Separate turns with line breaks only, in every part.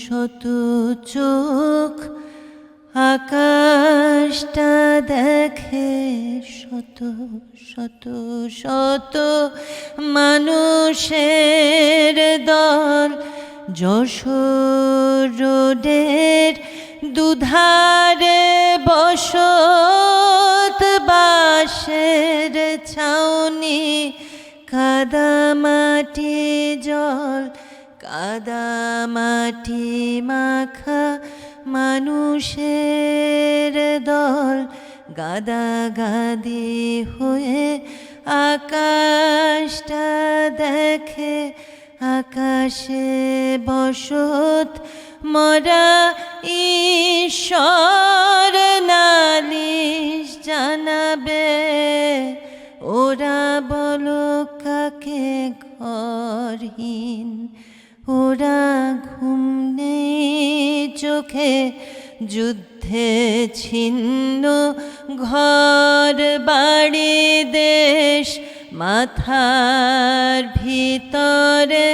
শত চোখ আকাশটা দেখে, শত শত শত মানুষের দল যশোর রোডের দুধারে বসত, বাঁশের ছাউনি, কাদামাটি জল, কাদামাটি মাখা মানুষের দল গাদাগাদি হয়ে আকাশটা দেখে। আকাশে বসত মরা ঈশ্বর নালিশ জানাবে, ওরা বলো কাকে ঘরহীন, ওরা ঘুম নেই চোখে, যুদ্ধে ছিন্ন ঘর বাড়ি দেশ, মাথার ভিতরে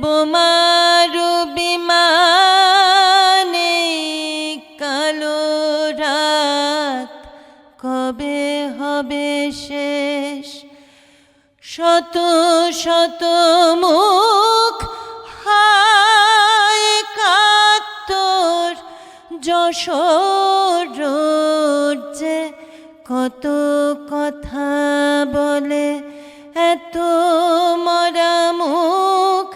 বোমারু বিমানে, কালো রাত কবে হবে শেষ। শত শত মুখ হায় কাতর, যশোর রোড যে কত কথা বলে, এত মরা মুখ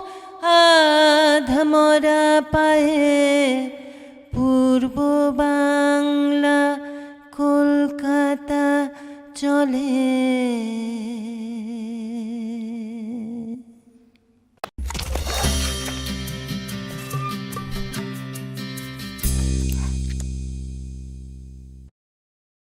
আধ মরা পায়ে, পূর্ব বাংলা কলকাতা চলে।